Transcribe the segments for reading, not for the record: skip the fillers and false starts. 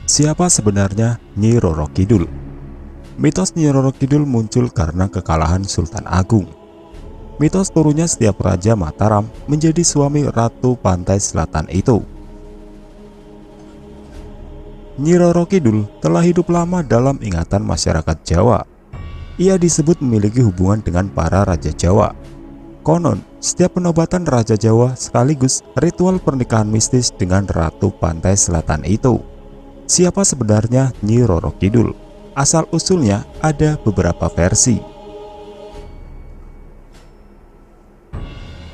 Siapa sebenarnya Nyi Roro Kidul? Mitos Nyi Roro Kidul muncul karena kekalahan Sultan Agung. Mitos turunnya setiap Raja Mataram menjadi suami Ratu Pantai Selatan itu. Nyi Roro Kidul telah hidup lama dalam ingatan masyarakat Jawa. Ia disebut memiliki hubungan dengan para Raja Jawa. Konon, setiap penobatan Raja Jawa sekaligus ritual pernikahan mistis dengan Ratu Pantai Selatan itu. Siapa sebenarnya Nyi Roro Kidul? Asal-usulnya ada beberapa versi.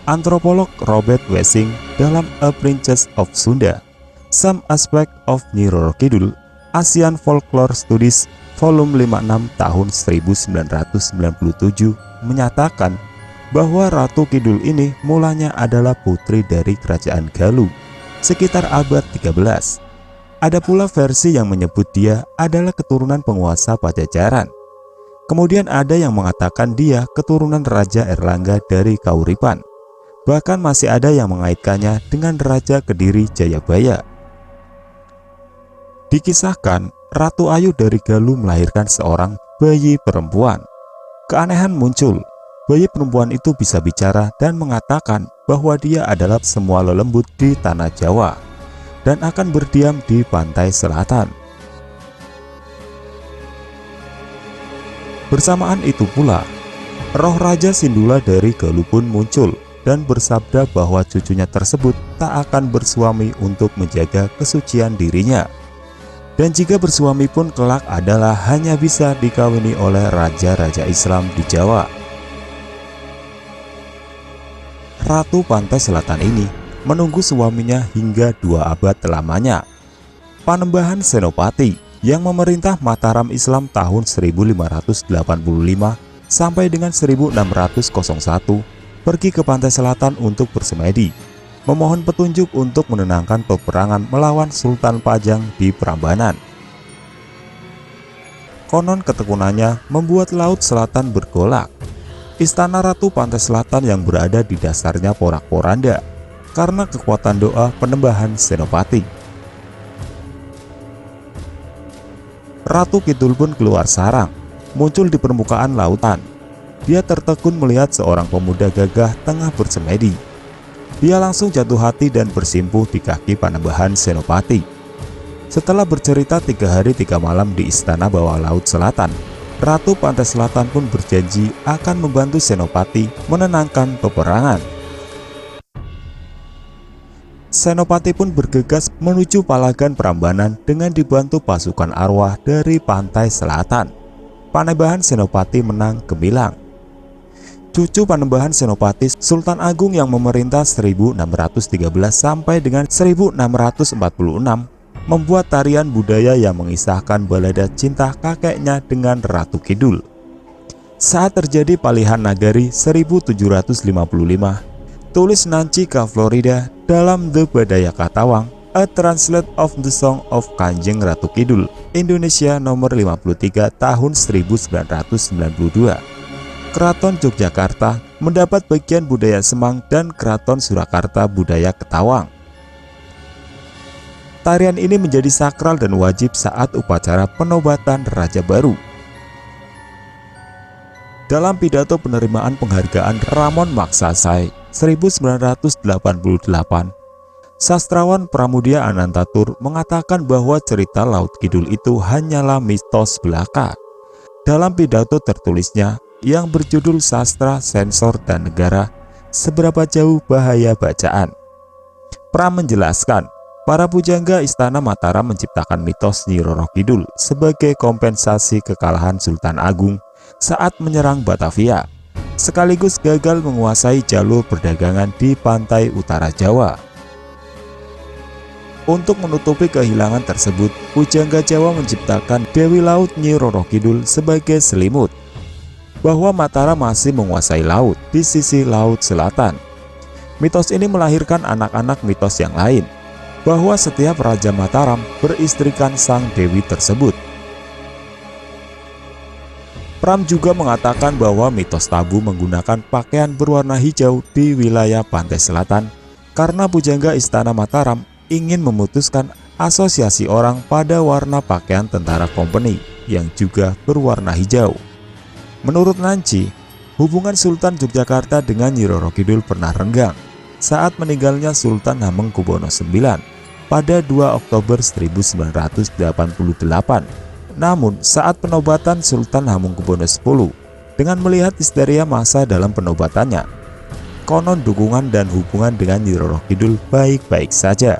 Antropolog Robert Wessing dalam A Princess of Sunda, Some Aspect of Nyi Roro Kidul, Asian Folklore Studies, volume 56 tahun 1997 menyatakan bahwa Ratu Kidul ini mulanya adalah putri dari Kerajaan Galuh sekitar abad 13. Ada pula versi yang menyebut dia adalah keturunan penguasa Pajajaran. Kemudian ada yang mengatakan dia keturunan Raja Erlangga dari Kauripan. Bahkan masih ada yang mengaitkannya dengan Raja Kediri Jayabaya. Dikisahkan Ratu Ayu dari Galuh melahirkan seorang bayi perempuan. Keanehan muncul. Bayi perempuan itu bisa bicara dan mengatakan bahwa dia adalah semua lelembut di tanah Jawa dan akan berdiam di pantai selatan. Bersamaan itu pula, roh Raja Sindula dari Galuh pun muncul dan bersabda bahwa cucunya tersebut tak akan bersuami untuk menjaga kesucian dirinya. Dan jika bersuami pun kelak adalah hanya bisa dikawini oleh raja-raja Islam di Jawa. Ratu Pantai Selatan ini menunggu suaminya hingga 2 abad lamanya. Panembahan Senopati yang memerintah Mataram Islam tahun 1585 sampai dengan 1601 pergi ke pantai selatan untuk bersemedi, memohon petunjuk untuk menenangkan peperangan melawan Sultan Pajang di Prambanan. Konon ketekunannya membuat laut selatan bergolak. Istana Ratu Pantai Selatan yang berada di dasarnya porak-poranda karena kekuatan doa penembahan Senopati. Ratu Kidul pun keluar sarang, muncul di permukaan lautan. Dia tertegun melihat seorang pemuda gagah tengah bersemedi. Dia langsung jatuh hati dan bersimpuh di kaki Panembahan Senopati. Setelah bercerita 3 hari 3 malam di istana bawah laut selatan, Ratu Pantai Selatan pun berjanji akan membantu Senopati menenangkan peperangan. Senopati pun bergegas menuju Palagan Prambanan dengan dibantu pasukan arwah dari pantai selatan. Panembahan Senopati menang gemilang. Cucu Panembahan Senopati, Sultan Agung yang memerintah 1613 sampai dengan 1646, membuat tarian budaya yang mengisahkan balada cinta kakeknya dengan Ratu Kidul. Saat terjadi palihan nagari 1755, tulis Nancy K. Florida dalam The Badaya Katawang, A Translate of the Song of Kanjeng Ratu Kidul, Indonesia nomor 53 tahun 1992. Keraton Yogyakarta mendapat bagian budaya Semang dan Keraton Surakarta budaya Ketawang. Tarian ini menjadi sakral dan wajib saat upacara penobatan Raja Baru. Dalam pidato penerimaan penghargaan Ramon Magsaysay 1988, sastrawan Pramudia Anantatur mengatakan bahwa cerita Laut Kidul itu hanyalah mitos belaka. Dalam pidato tertulisnya yang berjudul Sastra, Sensor, dan Negara, Seberapa Jauh Bahaya Bacaan, Pram menjelaskan, para pujangga Istana Mataram menciptakan mitos Nyi Roro Kidul sebagai kompensasi kekalahan Sultan Agung saat menyerang Batavia, sekaligus gagal menguasai jalur perdagangan di pantai utara Jawa. Untuk menutupi kehilangan tersebut, pujangga Jawa menciptakan Dewi Laut Nyi Roro Kidul sebagai selimut, bahwa Mataram masih menguasai laut di sisi laut selatan. Mitos ini melahirkan anak-anak mitos yang lain, bahwa setiap Raja Mataram beristrikan sang dewi tersebut. Pram juga mengatakan bahwa mitos tabu menggunakan pakaian berwarna hijau di wilayah pantai selatan karena pujangga Istana Mataram ingin memutuskan asosiasi orang pada warna pakaian tentara kompeni yang juga berwarna hijau. Menurut Nanci, hubungan Sultan Yogyakarta dengan Nyi Roro Kidul pernah renggang saat meninggalnya Sultan Hamengkubuwono IX pada 2 Oktober 1988. Namun saat penobatan Sultan Hamengkubuwono X dengan melihat histeria massa dalam penobatannya, konon dukungan dan hubungan dengan Nyi Roro Kidul baik-baik saja.